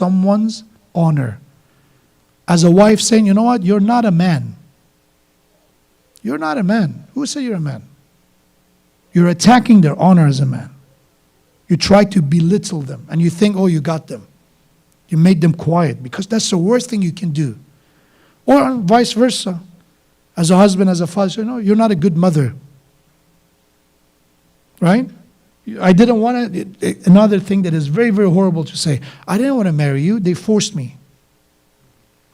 someone's honor. As a wife saying, you know what, you're not a man. You're not a man. Who said you're a man? You're attacking their honor as a man. You try to belittle them and you think, oh, you got them. You made them quiet because that's the worst thing you can do. Or vice versa. As a husband, as a father, no, you're not a good mother. Right? I didn't want to, another thing that is very, very horrible to say, I didn't want to marry you, they forced me.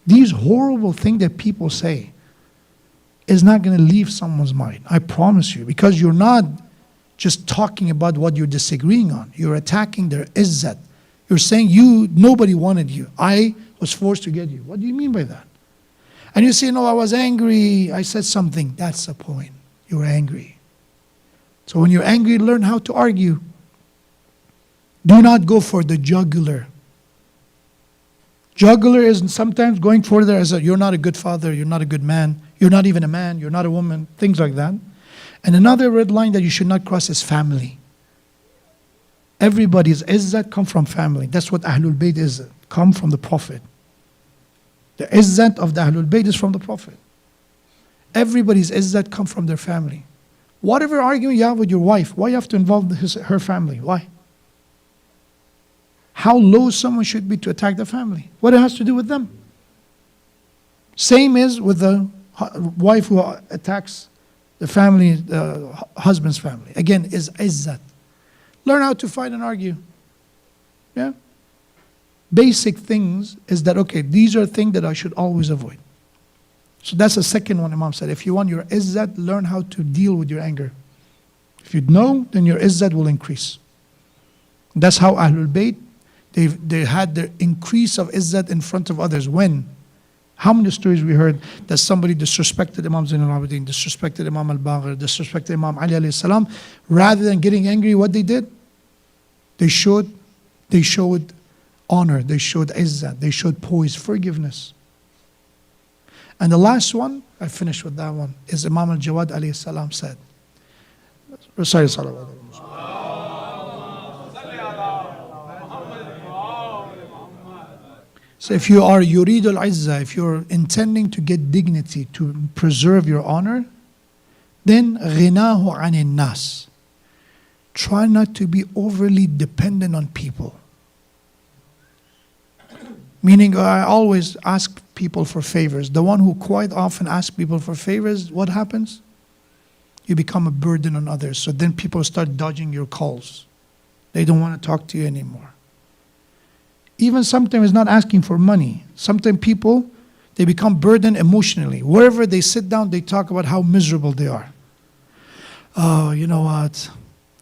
These horrible things that people say is not going to leave someone's mind. I promise you. Because you're not just talking about what you're disagreeing on. You're attacking their izzat. You're saying nobody wanted you. I was forced to get you. What do you mean by that? And you say, no, I was angry. I said something. That's the point. You were angry. So when you're angry, learn how to argue. Do not go for the jugular. Jugular is sometimes going further as you're not a good father, you're not a good man, you're not even a man, you're not a woman, things like that. And another red line that you should not cross is family. Everybody's izzat come from family. That's what Ahlul Bayt is, come from the Prophet. The izzat of the Ahlul Bayt is from the Prophet. Everybody's izzat come from their family. Whatever argument you have with your wife, why you have to involve her family? Why? How low someone should be to attack the family. What it has to do with them. Same is with the wife who attacks the family, the husband's family. Again, is izzat. Learn how to fight and argue. Yeah? Basic things is that, okay, these are things that I should always avoid. So that's the second one Imam said. If you want your izzat, learn how to deal with your anger. If you know, then your izzat will increase. That's how Ahlul Bayt, they had their increase of izzat in front of others. When? How many stories we heard that somebody disrespected Imam Zain al-Abidin, disrespected Imam al-Baqir, disrespected Imam Ali alayhi salam. Rather than getting angry, what they did? They showed honor, they showed izzat, they showed poise, forgiveness. And the last one, I finished with that one, is Imam al-Jawad alayhi salam said. Sorry, salawat. So if you are yurid al-izzah, if you're intending to get dignity, to preserve your honor, then غناه عن الناس. Try not to be overly dependent on people. Meaning, I always ask people for favors. The one who quite often asks people for favors, what happens? You become a burden on others. So then people start dodging your calls. They don't want to talk to you anymore. Even sometimes it's not asking for money. Sometimes people, they become burdened emotionally. Wherever they sit down, they talk about how miserable they are. Oh, you know what?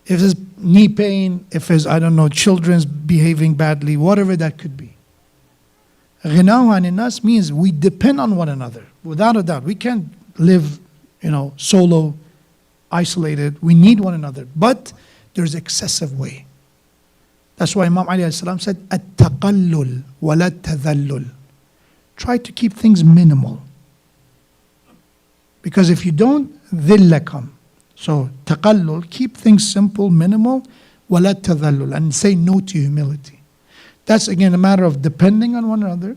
If it's knee pain, if it's, I don't know, children's behaving badly, whatever that could be. Ghinahu anin nas means we depend on one another. Without a doubt. We can't live, solo, isolated. We need one another. But there's excessive way. That's why Imam Ali alayhi salam said, At-taqallul wa la tadhallul. Try to keep things minimal. Because if you don't, dhilla come. So, taqallul, keep things simple, minimal, wa la tadhallul, and say no to humility. That's again a matter of depending on one another,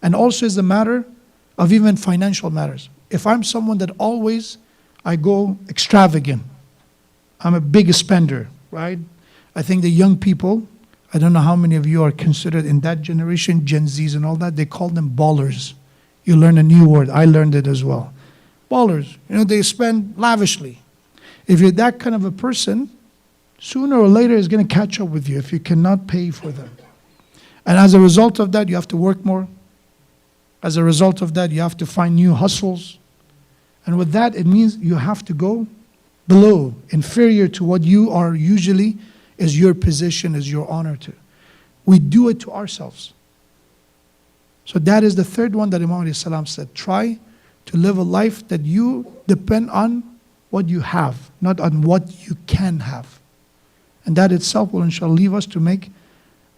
and also is a matter of even financial matters. If I'm someone that always, I go extravagant, I'm a big spender, right? I think the young people, I don't know how many of you are considered in that generation, Gen Zs and all that, they call them ballers. You learn a new word, I learned it as well. Ballers, they spend lavishly. If you're that kind of a person, sooner or later it's going to catch up with you if you cannot pay for them. And as a result of that, you have to work more. As a result of that, you have to find new hustles. And with that, it means you have to go below, inferior to what you are usually is your position, is your honor to. We do it to ourselves. So that is the third one that Imam alayhi salam said. Try to live a life that you depend on what you have, not on what you can have. And that itself will inshallah leave us to make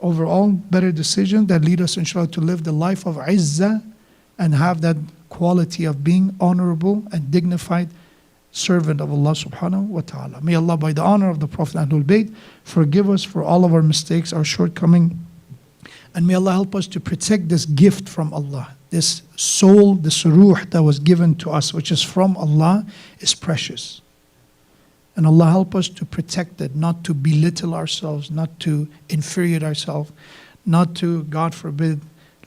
overall better decisions that lead us inshallah to live the life of izzah and have that quality of being honorable and dignified servant of Allah subhanahu wa ta'ala. May Allah, by the honor of the Prophet Ahlul Bayt, forgive us for all of our mistakes, our shortcomings, And may Allah help us to protect this gift from Allah. This soul, this ruh that was given to us, which is from Allah, is precious. And Allah help us to protect it, not to belittle ourselves, not to inferiorate ourselves, not to, God forbid,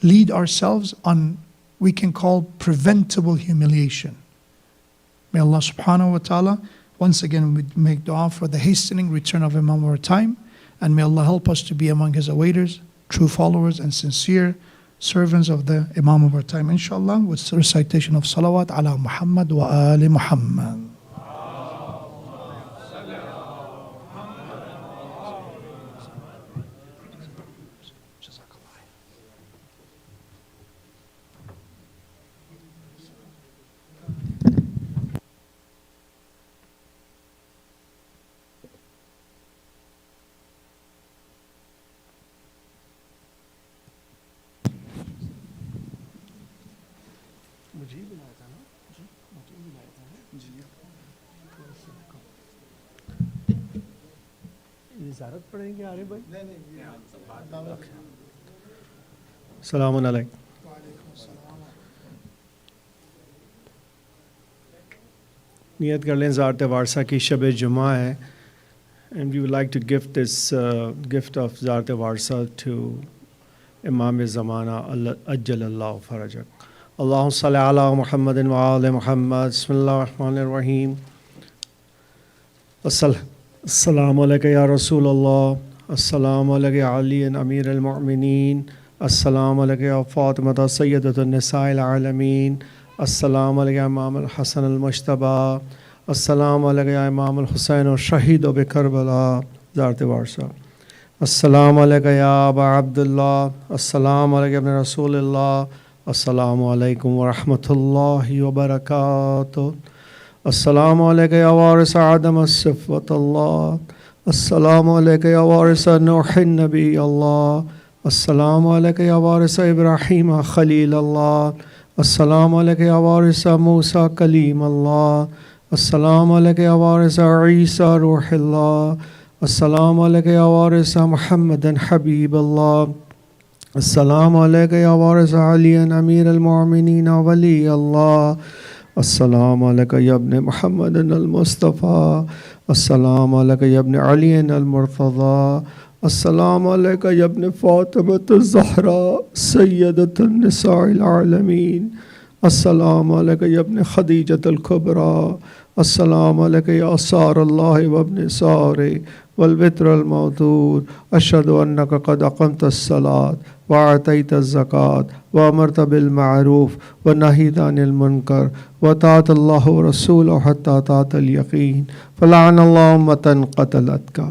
lead ourselves on, we can call, preventable humiliation. May Allah subhanahu wa ta'ala, once again we make dua for the hastening return of Imam of our time, and may Allah help us to be among his awaiters, true followers and sincere servants of the Imam of our time, inshallah, with recitation of salawat ala Muhammad wa ali Muhammad. Assalamu alaikum. Niyat kar lein Zat-e Warsa ki Shab-e Juma hai, and we would like to give this gift of Zat-e Warsa to Imam Zamana Ajjalallahu Farajak. Allahumma salli ala Muhammadin wa ali Muhammad. Bismillahir Rahmanir Rahim. Assalamu alayka ya Rasulullah. Assalamu alayka ya Ali and Amir al-Mu'mineen. Assalamu alayka ya Fatimata Sayyidatun Nisa'il Alameen. Assalamu alayka ya Imam al-Hasan al-Mushtaba. Assalamu alayka ya Imam al-Husayn al-Shahid bi Karbala. Zat-e Warsa. Assalamu alayka ya Aba Abdullah. Assalamu alayka ibn Rasulullah. Assalamu alaykum wa rahmatullahi wa barakatuh. Assalamu alayka ya warisa Adam as-Sifat Allah. Assalamu alayka ya warisa Nuhin Nabi Allah. Assalamu alayka ya warisa Ibrahim Khalil Allah. Assalamu alayka ya warisa Musa Kalim Allah. Assalamu alayka ya warisa Isa Ruhullah. Assalamu alayka ya warisa Muhammadan Habib Allah. Assalamu alayka ya warisa Ali and Amir al-Mu'mineen Wali Allah. Assalamu alayka ya ibn Muhammadan al-Mustafa. Assalamu alayka ya ibn Ali al-Murtada. Assalamu alayka ya ibn Fatima al-Zahra Sayyidat al-Nisa' al-Alamin. Assalamu alayka ya ibn Khadijat al-Kubra. Assalamu alayka ya Asar Allah wa ibn Sari wal-Witr al-Mawdud. Ashhadu annaka qad aqamta as-salat وأعطيت الزكاة وأمرت بالمعروف ونهيت عن المنكر وطاعت الله ورسوله حتى طاعت اليقين فلعن الله أمة قتلتك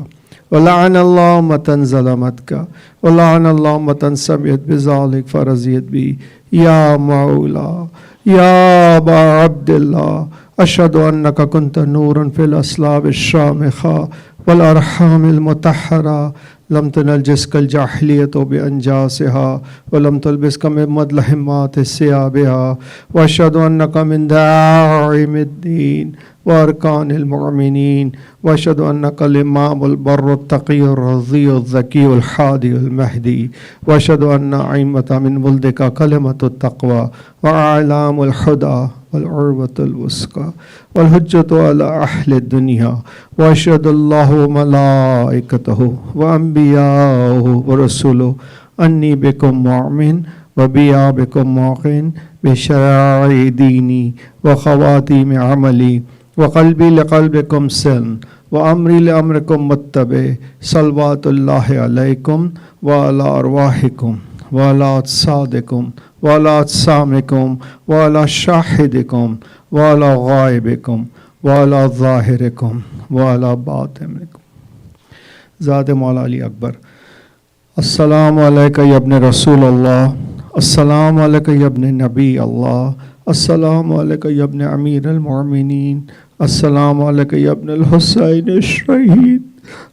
ولعن الله أمة ظلمتك ولعن الله أمة سمعت بذلك فرضيت به يا مولا يا أبا عبد الله أشهد أنك كنت نورا في الأصلاب الشامخة والأرحام المطهرة لم تنجسك الجاهلية بأنجاسها ولم تلبسك من مدلهمات ثيابها وأشهد أنك من داعم الدين وأركان المؤمنين وأشهد أنك الإمام البر التقي الرضي الذكي الحادي المهدي وأشهد أن أئمة من ولدك كلمة التقوى وأعلام الهدى والعروة الوثقى والحجة على أهل الدنيا وأشهد الله وملائكته وأنبياءه ورسله أني بكم مؤمن وبيا بكم موقن بشرائع ديني وخواتيم عملي وقلبي لقلبكم سلم وأمري لأمركم متبع صلوات الله عليكم وعلى أرواحكم وعلى أجسادكم وعلى أجسامكم وعلى شاهدكم وعلى غائبكم وعلى ظاهركم وعلى باطنكم. ذات مولا علی اکبر. السلام علیکہ یا ابن رسول اللہ. السلام علیکہ یا ابن نبی اللہ. السلام علیکہ یا ابن امیر المؤمنین. السلام علیکہ یا ابن الحسین الشہید.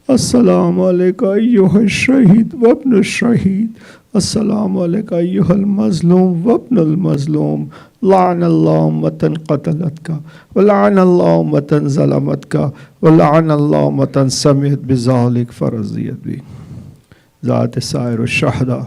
السلام علیکہ ایہا الشہید وابن الشہید. السلام علیکہ ایہا المظلوم وابن المظلوم. لعن اللہ امتا قتلتک ولعن اللہ امتا ظلمتک ولعن اللہ امتا سمعت بذلک فرضیت بھی. ذات سائر الشہداء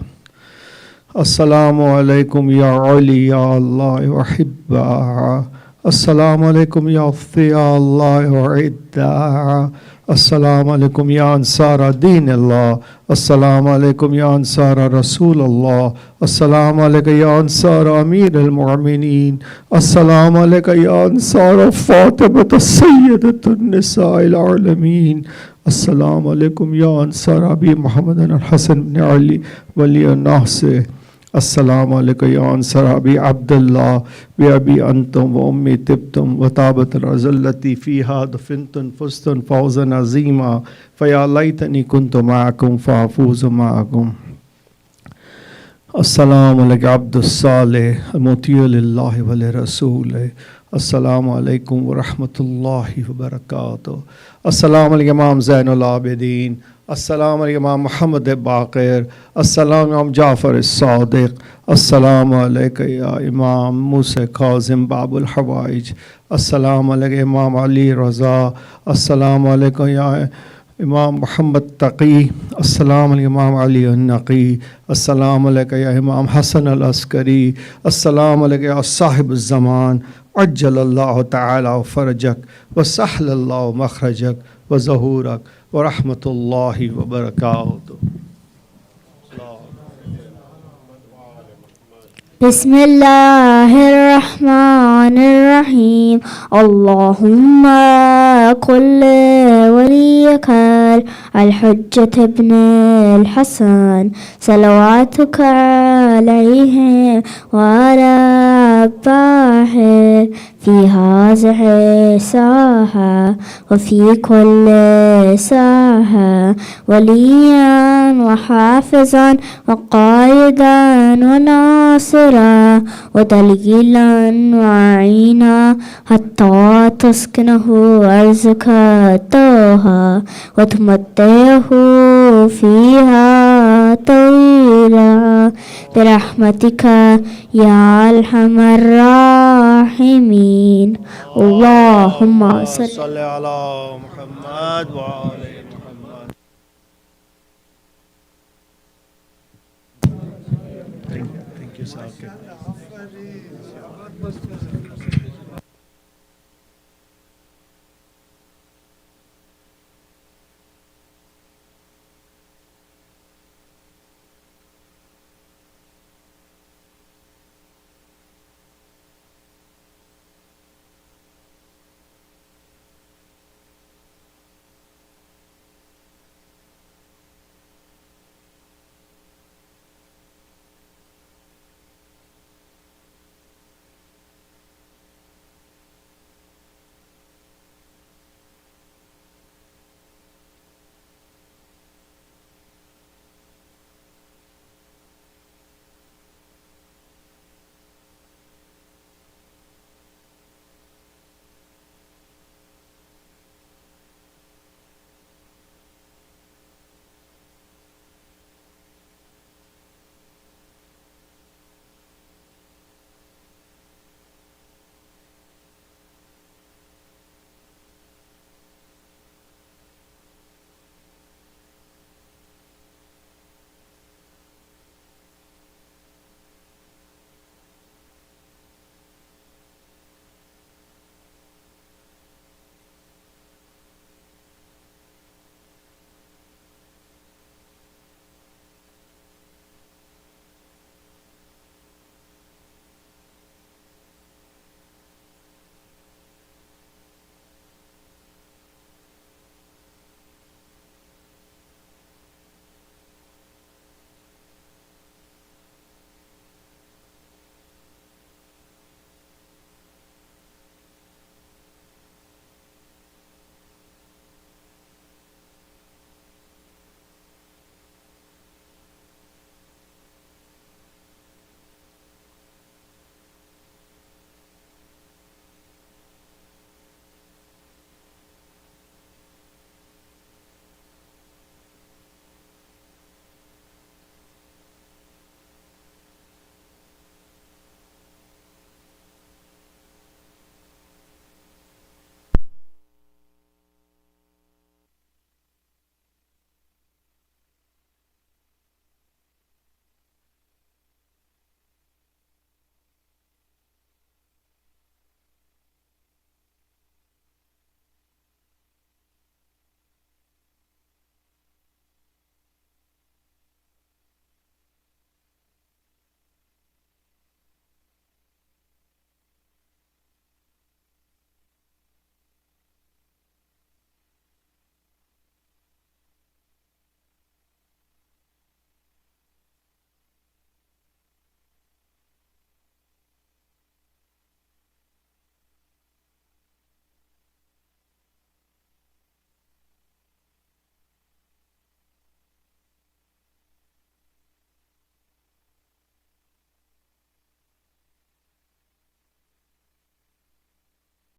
Assalamu alaikum ya awliya Allah wa hibba'a. Assalamu alaikum ya awfiya Allah wa idda'a. Assalamu alaikum ya ansara din Allah. Assalamu alaikum ya ansara Rasul Allah. Assalamu alaikum ya ansara Amir al-Mu'minin. Assalamu alaikum ya ansara Fatima Sayyidatun Nisa al-Alamin. Assalamu alaikum ya ansara Abi Muhammad al-Hasan ibn Ali wali al-Nasir. Assalamu alaikum ya ansar Abi Abdullah wa Abi Antum wa Ummi Tibtum wa Tabat al-Razallati fiha dafintun fustun fawzan azima faya laytani kuntu ma'akum fa'afuzu ma'akum. Assalamu alaikum Abdus Salih al-Mutiyu lillahi wa li Rasulih. Assalamu alaikum wa rahmatullahi wa barakatuh. Assalamu alaikum Imam Zainul Abidin. Assalamu alaikum Imam Muhammad Baqir. Assalamu alaikum Jafar al-Sadiq. Assalamu alaikum ya Imam Musa Kazim Babul Hawaij. Assalamu alaikum Imam Ali Raza. Assalamu alaikum ya Imam Muhammad Taqi. Assalamu alaikum Imam Ali al-Naqi. Assalamu alaikum ya Imam Hassan al-Askari. Assalamu alaikum ya Sahib al-Zaman. عجل الله تعالى فرجك وسهل الله مخرجك وظهورك ورحمة الله وبركاته. بسم الله الرحمن الرحيم. اللهم قل وليك الحجة ابن الحسن صلواتك عليه وعلى أتباعه في هذه الساحة وفي كل ساحة وليا وحافظا وقائدا وناصرا ودليلا وعينا حتى تسكنه أرزك طوها وتمتعه فيها طويلا برحمتك يا أرحم الراحمين. اللهم صل على محمد وعلى محمد. Thank you, Sakib.